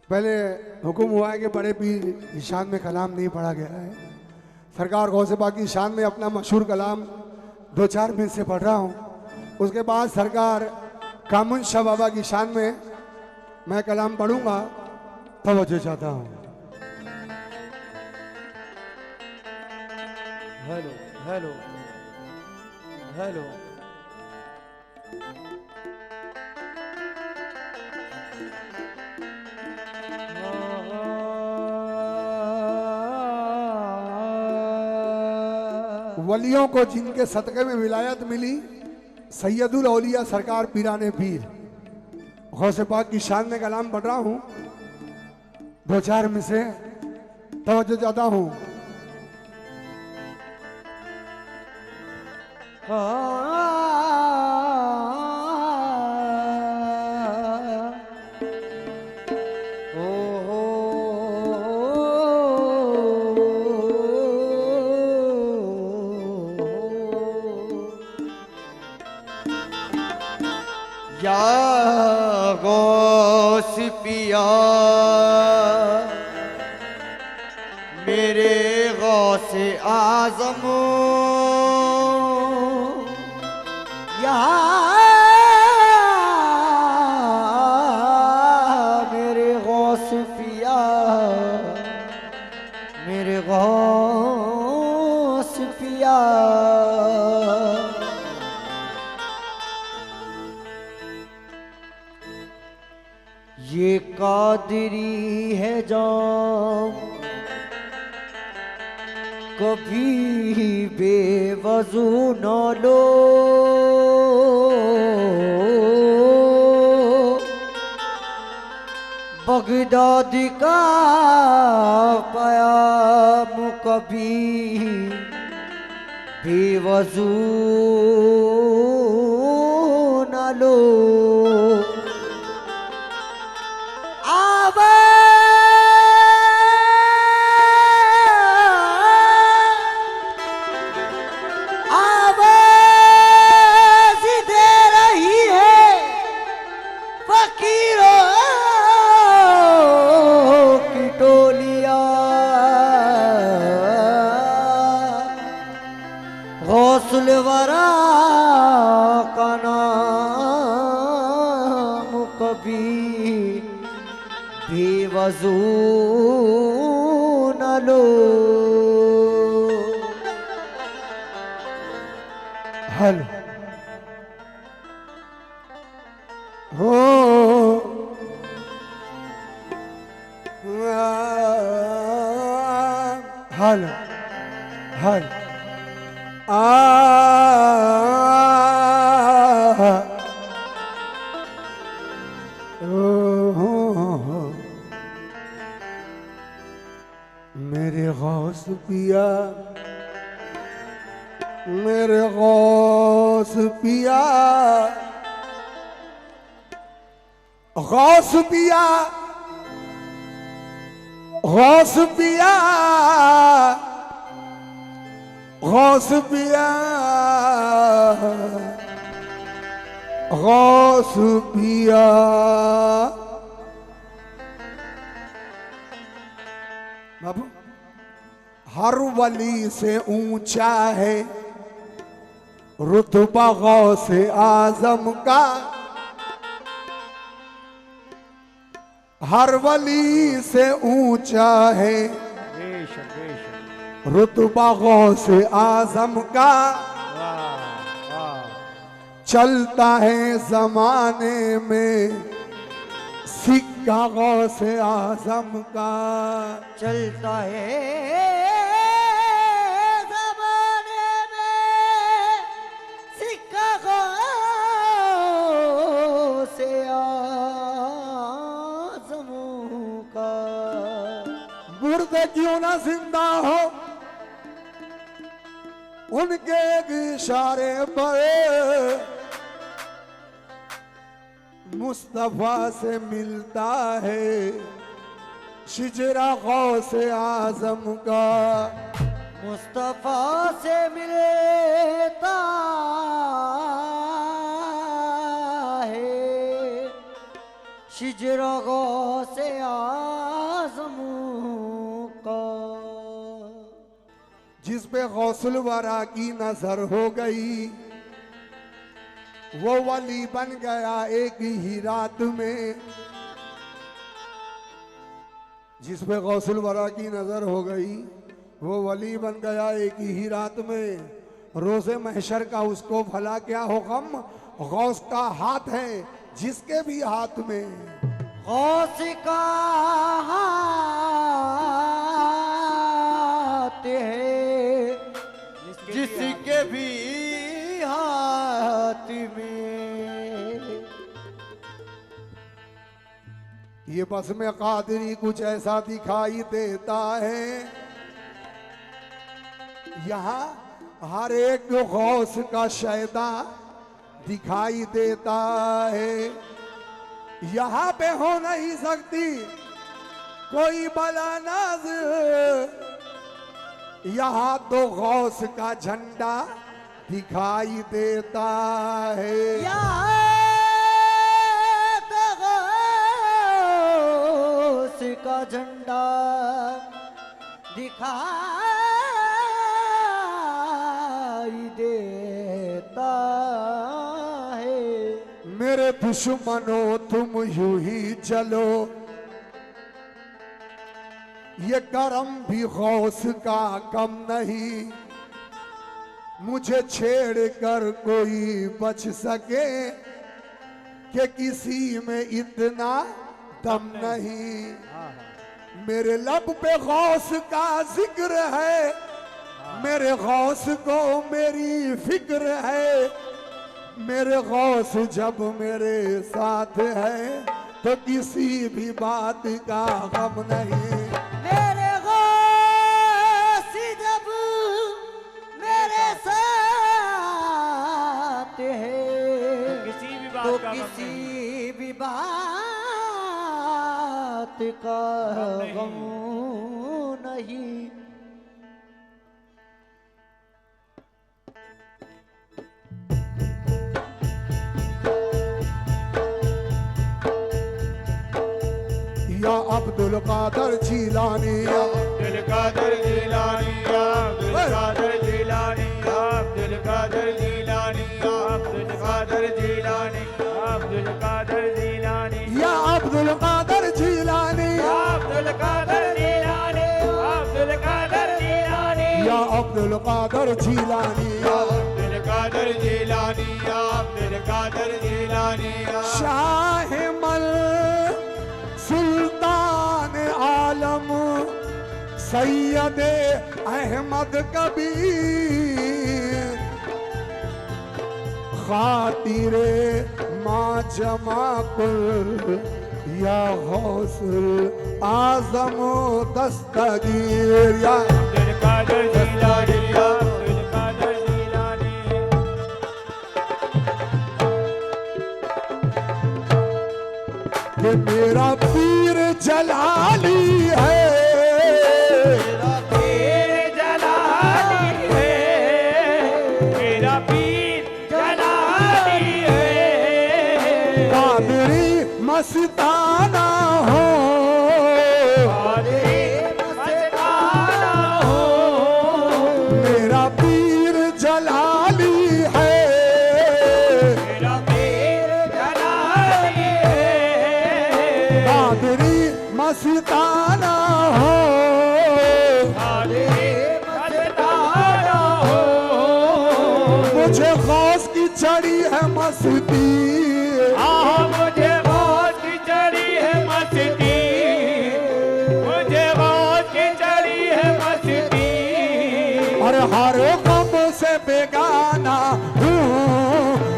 पहले हुक्म हुआ है कि बड़े पीर की शान में कलाम नहीं पढ़ा गया है। सरकार गौस पाक की शान में अपना मशहूर कलाम 2-4 मिनट से पढ़ रहा हूँ। उसके बाद सरकार कामुन शाह बाबा की शान में मैं कलाम पढ़ूंगा। तवज्जो चाहता हूँ। Hello hello hello. वलियों को जिनके सदक़े में विलायत मिली, सैयदुल औलिया सरकार पीराने पीर गौस पाक की शान में कलाम पढ़ रहा हूँ। 2-4 में से तवज्जो चाहता हूँ। या गौस पिया मेरे गौस आज़म, या मेरे गौस पिया मेरे गौस पिया। ये कादरी है जाम कभी बेवजू न लो, बगदादी का पयाम कभी बेवजू न लो। गौसुल वरा का नाम कभी बेवजू न लो। हेलो हो हेलो हेलो मेरे गौस पिया मेरे गौस पिया गौस पिया गौस पिया गौस पिया गौस पिया। बाबू हर वली से ऊंचा है रुतबा गौस आजम का, हर वली से ऊंचा है रुतबा गौस आजम का। चलता है जमाने में सिक्का गौस आजम का, चलता है जमाने में सिक्का गौस आज़म का। मुर्दे क्यों ना जिंदा हो उनके एक इशारे पर मुस्तफा से मिलता है शिजरा गौस आजम का। मुस्तफा से मिलता है शिजरों से आजमू का जिस पे गौसुल वरा की नजर हो गई वो वली बन गया एक ही रात में। जिस पे गौसुल वरा की नजर हो गई वो वली बन गया एक ही रात में। रोजे महशर का उसको भला क्या हो गम, गौस का हाथ है जिसके भी हाथ में। गौस का हाथ है जिसके भी हाथ में। ये बस में कादरी कुछ ऐसा दिखाई देता है, यहाँ हर एक गौस का शैदा दिखाई देता है। यहाँ पे हो नहीं सकती कोई बला नाज, यहाँ तो गौस का झंडा दिखाई देता है। तो गौस का झंडा दिखाई देता है। मेरे दुश्मनों तुम यूं ही चलो, ये करम भी गौस का कम नहीं। मुझे छेड़ कर कोई बच सके कि किसी में इतना दम नहीं। मेरे लब पे गौस का जिक्र है, मेरे गौस को मेरी फिक्र है। मेरे गौस जब मेरे साथ है तो किसी भी बात का गम नहीं। मेरे गौस जब मेरे साथ है तो किसी भी बात का गम नहीं। या अब्दुल कादर जीलानी, या अब्दुल कादर जीलानी, या अब्दुल कादर जीलानी, या अब्दुल कादर जीलानी, या अब्दुल कादर जीलानी, या अब्दुल कादर जीलानी, या अब्दुल कादर जीलानी, या अब्दुल कादर जीलानी, अब्दुल कादर जीलानी, या अब्दुल कादर जीलानी, या अब्दुल कादर जीलानी, या अब्दुल कादर जीलानी, शाह मल सुल्तान आलम सैयद अहमद कबीर खातिरे माँ जमा कुल या गौसुल आजम दस्तगीर। या अब्दुल कादर जीलानी, या अब्दुल कादर जीलानी, कि मेरा पीर जलाली है, मेरा पीर जलाली है, मेरा पीर जलाली है। कादरी मस्ताना हो, कादरी मस्ताना हो, मेरा पीर जलाली है। मेरा पीर जलाली है, कादरी मस्ताना हो, कादरी मस्ताना हो। मुझे गौस की चढ़ी है मस्ती, मुझे बहुत की चढ़ी है मस्ती, मुझे बहुत की चढ़ी है मस्ती। और हर गम से बेगाना हूँ,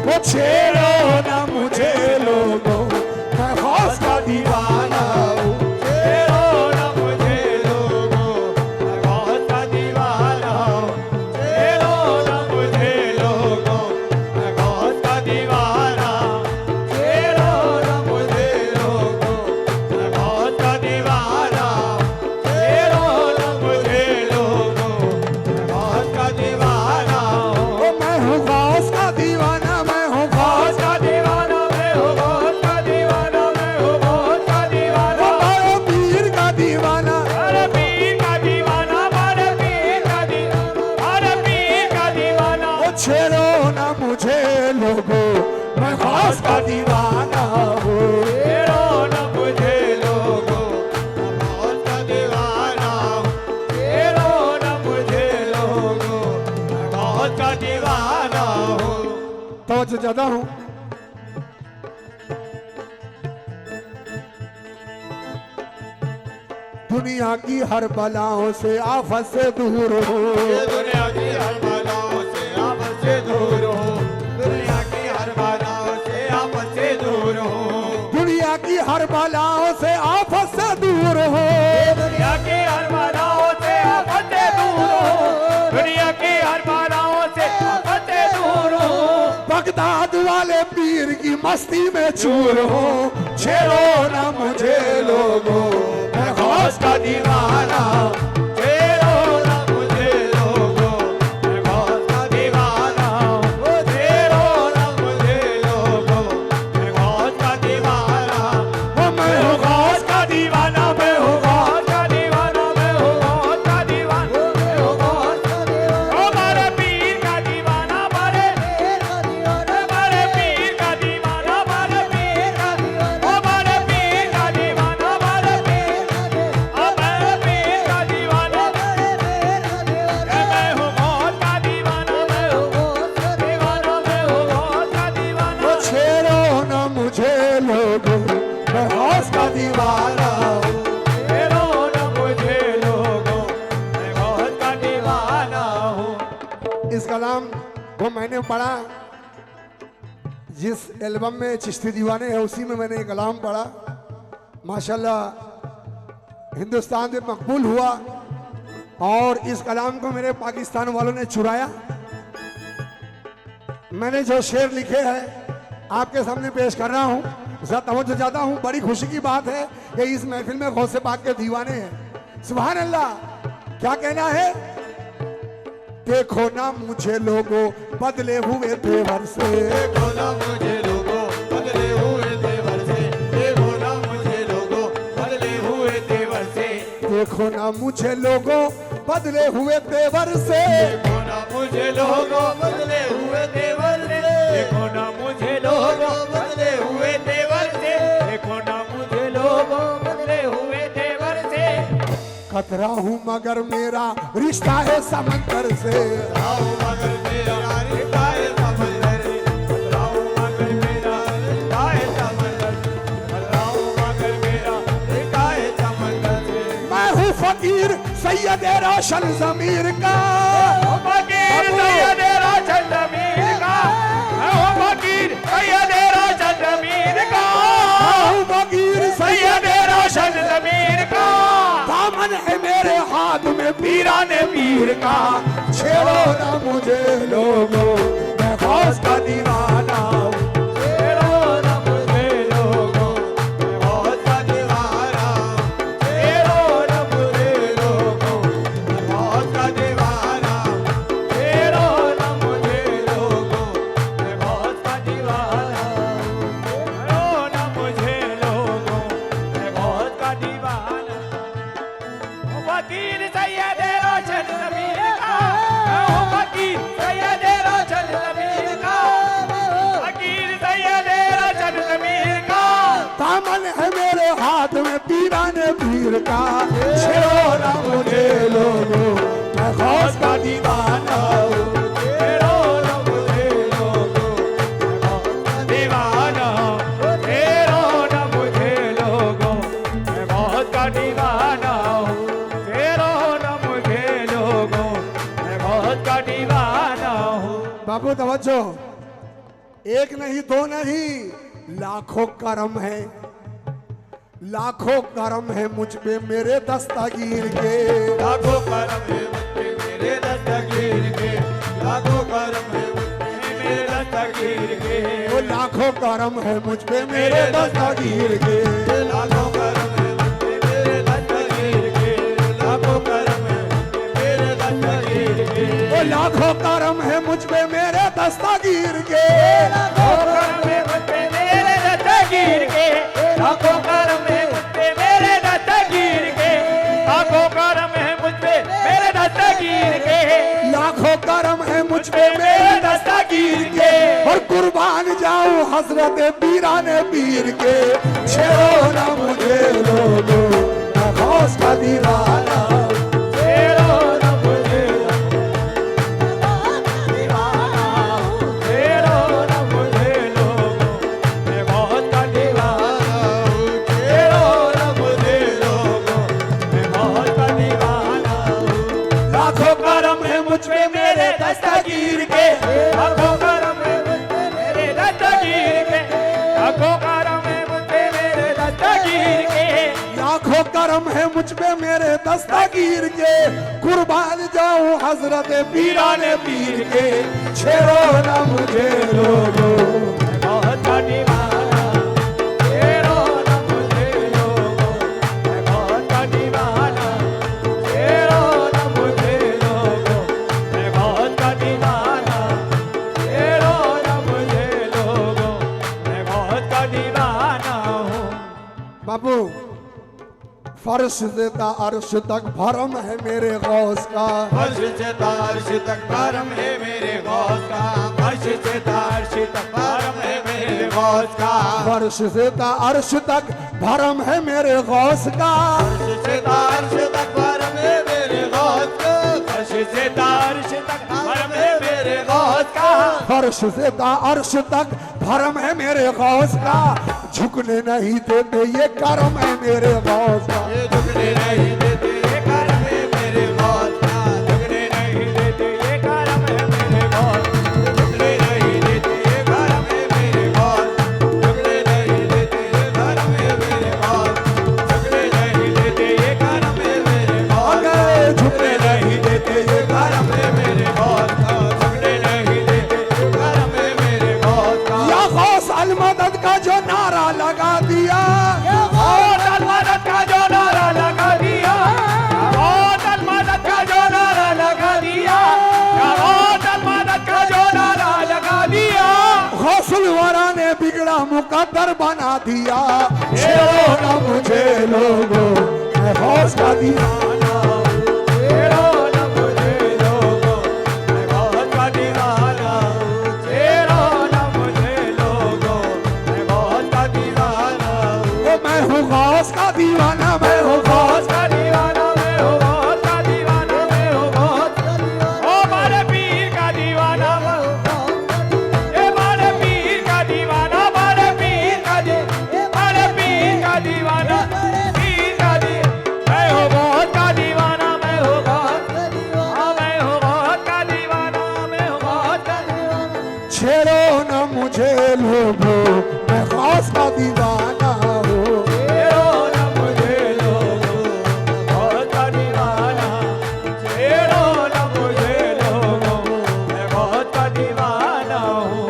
वो छेड़ो ना मुझे लोगों, मैं गौस का दीवाना हूँ। छेड़ो ना मुझे लोगों, मैं बहुत का दीवाना हूँ। छेड़ो ना मुझे लोगों, मैं बहुत का दीवाना हूँ। छेड़ो ना मुझे लोगों, मैं बहुत का दीवाना हूँ। छेड़ो ना मुझे लोगों, मैं बहुत का दीवाना हूँ। ओ मैं हूँ गौस का दीवाना, मैं हूँ गौस का दीवाना मैं हूँ, बहुत का दीवाना मैं हूँ, तवज्जो चाहता हूं। दुनिया की हर बलाओं से आफत से दूर हो, दुनिया की हर बलाओं से आफत से दूर हो, दुनिया की हर बलाओं से आफत से दूर हो, दुनिया की हर बलाओं से आफत से दूर हो, दुनिया की हर बलाओं से आफत से दूर हो, दुनिया की हर बलाओं से आफत से दूर हो, बगदाद वाले पीर की मस्ती में चूर हो। छेड़ो ना मुझे लोगों, मैं गौस का दीवाना। छेड़ो ना मुझे लोगो, मैं गौस का दीवाना हूँ। छेड़ो ना मुझे लोगो, मैं गौस का दीवाना। वो मैं मैं हूँ हूँ गौस का दीवाना, मैं हूँ गौस का दीवाना, मैं हूँ गौस का दीवाना, मैं हूँ गौस का दीवाना। ओ मारे पीर का दीवाना, मारे मारे पीर का दीवाना, मारे पीर का दीवाना, ओ मारे पीर का दीवाना, मारे पीर का दीवाना, ओ मारे पीर का दीवाना, मैं हूँ गौस का दीवाना, मैं हूँ गौस का दीवाना, मैं हूँ गौस का दीवाना। वो छेड़ो ना मुझे लोगों, मैं गौस का दीवाना हूँ। छेड़ो ना मुझे लोगों, मैं गौस का दीवाना हूँ। इस कलाम को मैंने पढ़ा जिस एल्बम में चिश्ती दीवाने है, उसी में मैंने ये कलाम पढ़ा। माशाल्लाह हिंदुस्तान में मकबूल हुआ और इस कलाम को मेरे पाकिस्तान वालों ने चुराया। मैंने जो शेर लिखे हैं आपके सामने पेश कर रहा हूँ, ज़रा तवज्जो चाहता हूँ। बड़ी खुशी की बात है कि इस महफिल में गौसे पाक के दीवाने हैं। सुभान अल्लाह। क्या कहना है? देखो ना मुझे लोगों बदले हुए तेवर से, देखो ना मुझे लोगों बदले हुए तेवर से, देखो ना मुझे लोगों बदले हुए तेवर से, देखो ना मुझे लोगों बदले हुए तेवर से, देखो ना मुझे लोगों बदले हुए तेवर से, देखो ना मुझे लोगों बदले हुए तेवर से, देखो ना मुझे लोगों बदले हुए तेवर से। खतरा हूँ मगर मेरा रिश्ता है समंदर से, राहु मगर मेरा रिश्ता है समंदर से, राहु मगर मेरा रिश्ता है समंदर से, राहु मगर मेरा रिश्ता है समंदर से। मैं हूँ फकीर सैयद रोशन ज़मीर का, फकीर सैयद रोशन ज़मीर का, मैं हूँ फकीर सैयद रोशन ज़मीर का, मैं हूँ फकीर सैयद रोशन ज़मीर का। दामन है मेरे हाथ में पीराने पीर का। छेड़ो ना मुझे लोगों, मैं गौस का दीवाना हूँ। छेड़ो ना मुझे लोगों, मैं गौस का दीवाना हूँ। छेड़ो ना मुझे लोगों, मैं गौस का दीवाना हूँ। छेड़ो ना मुझे लोगों, मैं गौस का दीवाना हूँ। छेड़ो ना मुझे लोगों, मैं गौस का दीवाना हूँ। फकीर सैयद रोशन ज़मीर का, मैं हूँ फकीर सैयद रोशन ज़मीर का, फकीर सैयद रोशन ज़मीर का। दामन है मेरे हाथ में पीराने पीर का। छेड़ो ना मुझे लोगों, मैं गौस का दीवाना हूँ। छेड़ो ना मुझे लोगों, मैं गौस का दीवाना हूँ। छेड़ो ना मुझे लोगों, मैं गौस का दीवाना हूँ। छेड़ो ना मुझे लोगों, मैं गौस का दीवाना हूँ। बाबू तवज्जो, एक नहीं दो नहीं लाखों करम है, लाखों करम है मुझ पे मेरे दस्तगीर के। लाखों करम है मुझे मेरे दस्तगीर के, लाखों करम है मुझे मेरे दस्तगीर के, वो लाखों करम है मुझ पे मेरे दस्तगीर के। लाखों करम है मुझे मेरे दस्तगीर के, लाखों करम है मुझे मेरे दस्तगीर के, वो लाखों करम है मुझ पे मेरे दस्तगीर के। लाखों करम है मुझे मेरे दस्तगीर के, लाखों करम है मुझे मेरे दस्तगीर के, लाखों करम है मुझे मेरे दस्तगीर के, लाखों करम है मुझ पे मेरे दस्तगीर के। और कुर्बान जाऊं हजरत पीराने पीर के। छेड़ो ना मुझे लोगों, मैं गौस का दीवाना हूँ। छेड़ो ना मुझे दीवाना हूँ। छेड़ो ना मुझे पीर के लाखों करम है मुझ पे मेरे दस्तगीर के, कुर्बान जाऊं हजरत पीराने पीर के, छेड़ो ना मुझे लोगो। बहुत का दीवाना छेड़ो ना मुझे लोगो, मैं बहुत का दीवाना छेड़ो ना मुझे लोगो, मैं बहुत का दीवाना छेड़ो ना मुझे लोगो, मैं बहुत का दीवाना हूँ। बाबू फर्श देता अर्श तक भरम है मेरे गौस का, फर्श से तार्श तक भरम है मेरे गौस का, फर्श से तार्श तक भरम है मेरे गौस का, फर्श देता अर्श तक भरम है मेरे गौस का, फर्श से तार्श तक भरम है मेरे गौस का, फर्श से तार्श तक भरम है मेरे गौस का, फर्श देता अर्श तक भरम है मेरे गौस का, झुकने नहीं देते ये करम है मेरे गौस का। ये झुकने नहीं देते ये करम है मेरे गौस का, झुकने नहीं देते ये करम है मेरे गौस, झुकने नहीं देते ये करम है मेरे गौस, झुकने नहीं देते ये करम है मेरे गौस, झुकने नहीं देते ये करम है मेरे गौस, अगर झुकने झुकने नहीं देते ये करम है मेरे गौस का, झुकने नहीं देते ये करम है मेरे गौस का। या गौस अल मदद का जो नारा लगा दिया, और अलमदद का जो नारा लगा दिया, और अलमदद का जो नारा लगा दिया, और अलमदद का जो नारा लगा दिया, गौसुल वरा ने बिगड़ा मुकद्दर बना दिया, छेड़ो ना मुझे लोगो मैं गौस का दीवाना। छेड़ो ना मुझे लोगो मैं बहुत का दीवाना, छेड़ो ना मुझे लोगो मैं बहुत का दीवाना, ओ मैं हूँ गौस का दीवाना, मैं हूँ गौस बहुत का दीवाना, मैं हूँ बहुत का दीवाना, मैं हूँ बहुत का दीवाना, ओ मारे पीर का दीवाना, ये मारे पीर का दीवाना, मारे पीर का मारे पीर का दीवाना, पीर का मैं हूँ बहुत का दीवाना, मैं हूँ बहुत का दीवाना, मैं हूँ बहुत का दीवाना, मैं हूँ बहुत का दीवाना, छेड़ो ना मुझे लोगो मैं गौस का दीवाना हूँ। छेड़ो ना मुझे लोगो बहुत का दीवाना, छेड़ो ना मुझे लोगो मैं बहुत का दीवाना हूँ।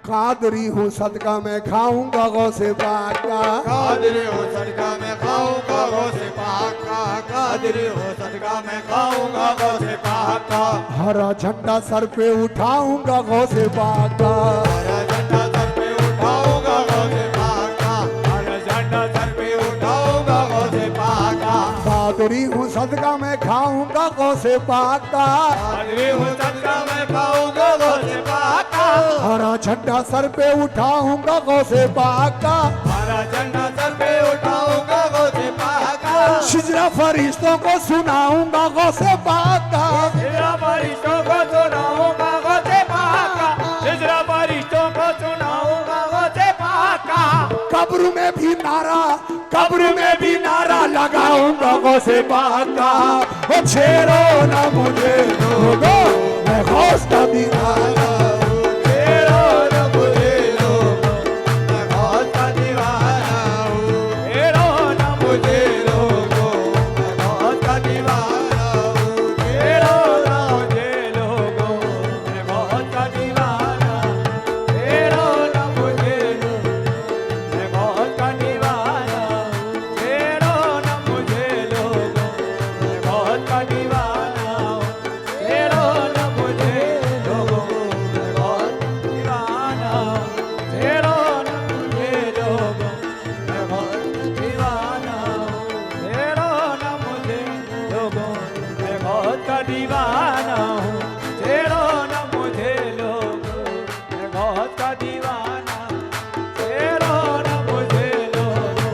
कादरी हूँ सदका मैं खाऊंगा गौसे पाक का, कादरी हो सदका मैं खाऊंगा गौसे पाक का, कादरी हो सदका मैं खाऊंगा गौसे पाक का, हरा झंडा सर पे उठाऊंगा गौसे पाक का, हरा झंडा सर पे उठाऊंगा गौसे पाक का, हरा झंडा सर पे उठाऊंगा गौसे पाक का, कादरी हूँ सदका मैं खाऊंगा गौसे पाक का, कादरी हो सदका मैं खाऊंगा गौसे पाक का, हरा झंडा सर पे उठाऊंगा गौसे पाक का, हरा झंडा सर पे उठाऊंगा गौसे पाक का, शिजरा फरिश्तों को सुनाऊंगा गौसे पाक का, हिजरा फरिश्तों को सुनाऊंगा गौसे पाक का, हिजरा फरिश्तों को सुनाऊंगा गौसे पाक का, कब्र में भी नारा, कब्र में भी नारा लगाऊंगा गौसे पाक का, ओ छेड़ो ना मुझे लोगो मैं गौस का दीवाना हूँ। छेड़ो ना मुझे लोगो मैं बहुत का दीवाना हूँ, छेड़ो ना मुझे लोगो मैं बहुत का दीवाना हूँ, छेड़ो ना मुझे लोगो मैं बहुत का दीवाना, छेड़ो ना मुझे लोगो मैं बहुत का दीवाना, छेड़ो ना मुझे लोगो मैं बहुत का दीवाना, छेड़ो ना मुझे लोगो मैं बहुत दीवाना, छेड़ो ना मुझे लोगो मैं बहुत दीवाना, छेड़ो ना मुझे लोगो मैं बहुत का दीवाना हूँ, छेड़ो ना मुझे लोगो मैं बहुत का दीवाना, छेड़ो ना मुझे लोगो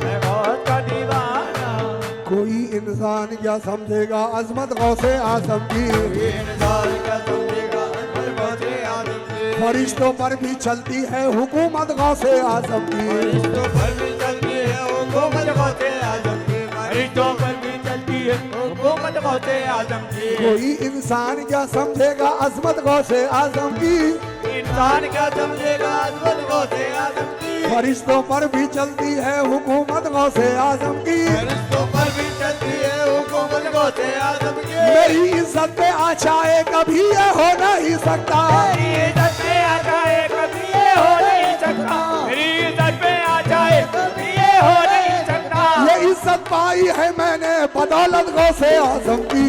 मैं बहुत का दीवाना, कोई इंसान क्या समझेगा अजमत गौसे आजम की, इंसान का समझेगा अकबर गौसे आजम की, फरिश्तों पर भी चलती है हुकूमत गौसे आजम की, फरिश्तों पर भी चलती है हुकूमत गौसे आजम की, फरिश्तों पर भी चलती है हुकूमत गौसे आजम की, कोई इंसान क्या समझेगा अजमत गौसे आजम की, इंसान क्या समझेगा अकबर गौसे आजम की, फरिश्तों पर भी चलती है हुकूमत गौसे आजम की, फरिश्तों पर भी चलती है हुकूमत गौसे आजम की। मेरी इज्जत पे आ जाए कभी ये हो नहीं सकता, मेरी इज्जत पे आ जाए कभी ये हो नहीं सकता, मेरी इज्जत पे आ जाए कभी ये हो नहीं सकता। ये इज्जत पाई है मैंने बदौलत गौसे आजम की,